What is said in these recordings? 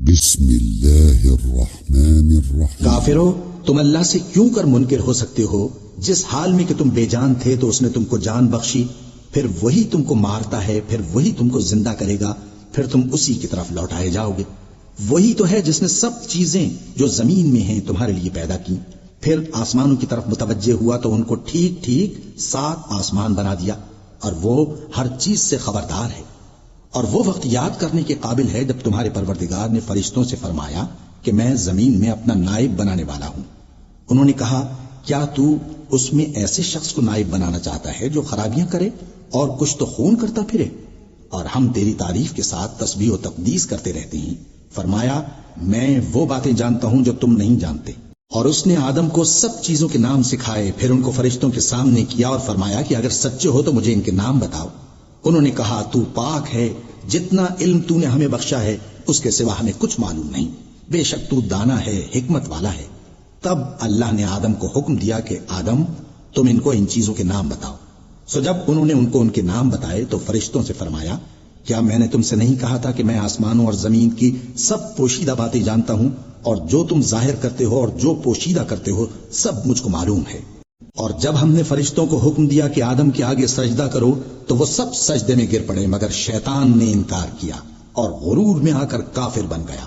بسم اللہ الرحمن الرحیم۔ کافرو، تم اللہ سے کیوں کر منکر ہو سکتے ہو؟ جس حال میں کہ تم بے جان تھے تو اس نے تم کو جان بخشی، پھر وہی تم کو مارتا ہے، پھر وہی تم کو زندہ کرے گا، پھر تم اسی کی طرف لوٹائے جاؤ گے۔ وہی تو ہے جس نے سب چیزیں جو زمین میں ہیں تمہارے لیے پیدا کی، پھر آسمانوں کی طرف متوجہ ہوا تو ان کو ٹھیک ٹھیک 7 آسمان بنا دیا، اور وہ ہر چیز سے خبردار ہے۔ اور وہ وقت یاد کرنے کے قابل ہے جب تمہارے پروردگار نے فرشتوں سے فرمایا کہ میں زمین میں اپنا نائب بنانے والا ہوں۔ انہوں نے کہا، کیا تو اس میں ایسے شخص کو نائب بنانا چاہتا ہے جو خرابیاں کرے اور کچھ تو خون کرتا پھرے؟ اور ہم تیری تعریف کے ساتھ تسبیح و تقدیس کرتے رہتے ہیں۔ فرمایا، میں وہ باتیں جانتا ہوں جو تم نہیں جانتے۔ اور اس نے آدم کو سب چیزوں کے نام سکھائے، پھر ان کو فرشتوں کے سامنے کیا اور فرمایا کہ اگر سچے ہو تو مجھے ان کے نام بتاؤ۔ انہوں نے کہا، تو پاک ہے، جتنا علم تو نے ہمیں بخشا ہے اس کے سوا ہمیں کچھ معلوم نہیں، بے شک تو دانا ہے، حکمت والا ہے۔ تب اللہ نے آدم کو حکم دیا کہ آدم، تم ان کو ان چیزوں کے نام بتاؤ۔ سو جب انہوں نے ان کو ان کے نام بتائے تو فرشتوں سے فرمایا، کیا میں نے تم سے نہیں کہا تھا کہ میں آسمانوں اور زمین کی سب پوشیدہ باتیں جانتا ہوں، اور جو تم ظاہر کرتے ہو اور جو پوشیدہ کرتے ہو سب مجھ کو معلوم ہے۔ اور جب ہم نے فرشتوں کو حکم دیا کہ آدم کے آگے سجدہ کرو تو وہ سب سجدے میں گر پڑے، مگر شیطان نے انکار کیا اور غرور میں آ کر کافر بن گیا۔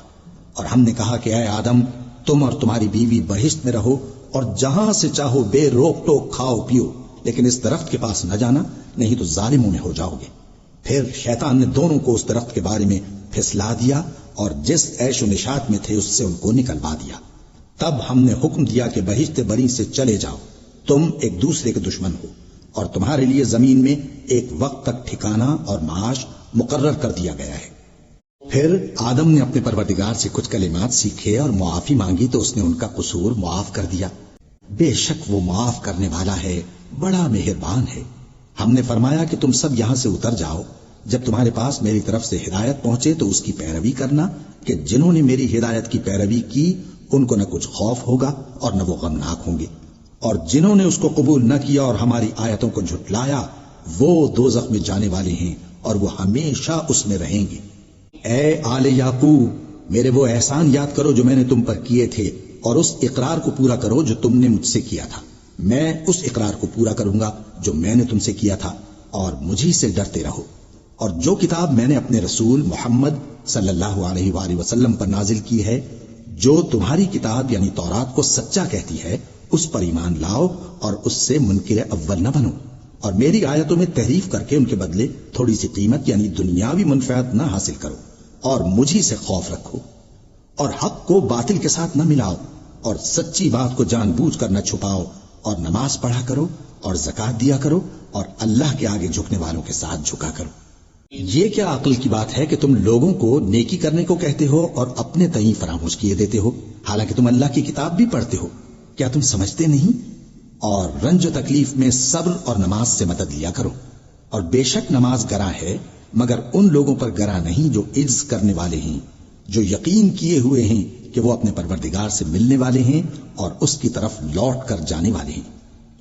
اور ہم نے کہا کہ اے آدم، تم اور تمہاری بیوی بہشت میں رہو اور جہاں سے چاہو بے روک ٹوک کھاؤ پیو، لیکن اس درخت کے پاس نہ جانا، نہیں تو ظالموں میں ہو جاؤ گے۔ پھر شیطان نے دونوں کو اس درخت کے بارے میں پھسلا دیا اور جس عیش و نشاط میں تھے اس سے ان کو نکلوا دیا۔ تب ہم نے حکم دیا کہ بہشت بری سے چلے جاؤ، تم ایک دوسرے کے دشمن ہو، اور تمہارے لیے زمین میں ایک وقت تک ٹھکانہ اور معاش مقرر کر دیا گیا ہے۔ پھر آدم نے اپنے پروردگار سے کچھ کلمات سیکھے اور معافی مانگی تو اس نے ان کا قصور معاف کر دیا۔ بے شک وہ معاف کرنے والا ہے، بڑا مہربان ہے۔ ہم نے فرمایا کہ تم سب یہاں سے اتر جاؤ، جب تمہارے پاس میری طرف سے ہدایت پہنچے تو اس کی پیروی کرنا، کہ جنہوں نے میری ہدایت کی پیروی کی ان کو نہ کچھ خوف ہوگا اور نہ وہ غمناک ہوں گے، اور جنہوں نے اس کو قبول نہ کیا اور ہماری آیتوں کو جھٹلایا وہ دوزخ میں جانے والے ہیں اور وہ ہمیشہ اس میں رہیں گے۔ اے آل یعقوب، میرے وہ احسان یاد کرو جو میں نے تم پر کیے تھے، اور اس اقرار کو پورا کرو جو تم نے مجھ سے کیا تھا۔ میں اس اقرار کو پورا کروں گا جو میں نے تم سے کیا تھا، اور مجھی سے ڈرتے رہو۔ اور جو کتاب میں نے اپنے رسول محمد صلی اللہ علیہ وآلہ وسلم پر نازل کی ہے، جو تمہاری کتاب یعنی تورات کو سچا کہتی ہے، اس پر ایمان لاؤ اور اس سے منکر اول نہ بنو، اور میری آیتوں میں تحریف کر کے ان کے بدلے تھوڑی سی قیمت یعنی دنیاوی منفعت نہ حاصل کرو، اور مجھی سے خوف رکھو، اور حق کو باطل کے ساتھ نہ ملاؤ، اور سچی بات کو جان بوجھ کر نہ چھپاؤ، اور نماز پڑھا کرو اور زکوٰۃ دیا کرو، اور اللہ کے آگے جھکنے والوں کے ساتھ جھکا کرو۔ یہ کیا عقل کی بات ہے کہ تم لوگوں کو نیکی کرنے کو کہتے ہو اور اپنے تئیں فراموش کیے دیتے ہو، حالانکہ تم اللہ کی کتاب بھی پڑھتے ہو؟ کیا تم سمجھتے نہیں؟ اور رنج و تکلیف میں صبر اور نماز سے مدد لیا کرو، اور بے شک نماز گراں ہے، مگر ان لوگوں پر گراں نہیں جو عجز کرنے والے ہیں، جو یقین کیے ہوئے ہیں کہ وہ اپنے پروردگار سے ملنے والے ہیں اور اس کی طرف لوٹ کر جانے والے ہیں۔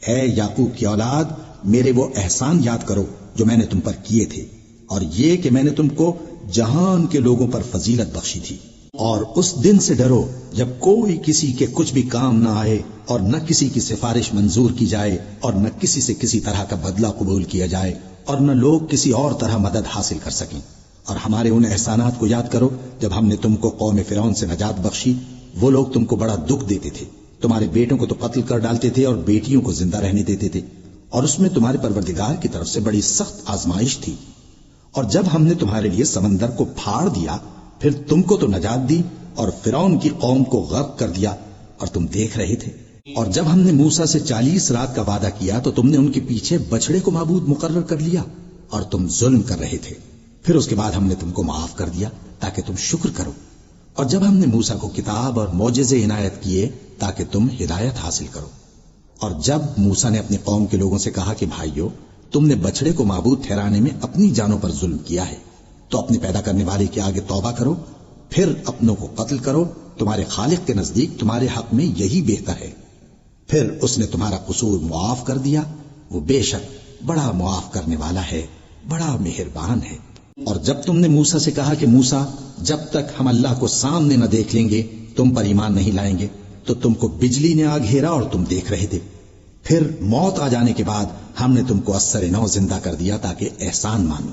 اے یعقوب کی اولاد، میرے وہ احسان یاد کرو جو میں نے تم پر کیے تھے، اور یہ کہ میں نے تم کو جہان کے لوگوں پر فضیلت بخشی تھی۔ اور اس دن سے ڈرو جب کوئی کسی کے کچھ بھی کام نہ آئے، اور نہ کسی کی سفارش منظور کی جائے، اور نہ کسی سے کسی طرح کا بدلہ قبول کیا جائے، اور نہ لوگ کسی اور طرح مدد حاصل کر سکیں۔ اور ہمارے ان احسانات کو یاد کرو جب ہم نے تم کو قوم فرعون سے نجات بخشی۔ وہ لوگ تم کو بڑا دکھ دیتے تھے، تمہارے بیٹوں کو تو قتل کر ڈالتے تھے اور بیٹیوں کو زندہ رہنے دیتے تھے، اور اس میں تمہارے پروردگار کی طرف سے بڑی سخت آزمائش تھی۔ اور جب ہم نے تمہارے لیے سمندر کو پھاڑ دیا، پھر تم کو تو نجات دی اور فرعون کی قوم کو غرق کر دیا، اور تم دیکھ رہے تھے۔ اور جب ہم نے موسیٰ سے 40 رات کا وعدہ کیا تو تم نے ان کے پیچھے بچڑے کو معبود مقرر کر لیا، اور تم ظلم کر رہے تھے۔ پھر اس کے بعد ہم نے تم کو معاف کر دیا تاکہ تم شکر کرو۔ اور جب ہم نے موسیٰ کو کتاب اور معجزے عنایت کیے تاکہ تم ہدایت حاصل کرو۔ اور جب موسیٰ نے اپنی قوم کے لوگوں سے کہا کہ بھائیو، تم نے بچڑے کو معبود ٹھہرانے میں اپنی جانوں پر ظلم کیا ہے، تو اپنے پیدا کرنے والے کے آگے توبہ کرو، پھر اپنوں کو قتل کرو، تمہارے خالق کے نزدیک تمہارے حق میں یہی بہتر ہے۔ پھر اس نے تمہارا قصور معاف کر دیا، وہ بے شک بڑا معاف کرنے والا ہے، بڑا مہربان ہے۔ اور جب تم نے موسیٰ سے کہا کہ موسیٰ جب تک ہم اللہ کو سامنے نہ دیکھ لیں گے تم پر ایمان نہیں لائیں گے، تو تم کو بجلی نے آ گھیرا اور تم دیکھ رہے تھے، پھر موت آ جانے کے بعد ہم نے تم کو اثر نو زندہ کر دیا تاکہ احسان مانو۔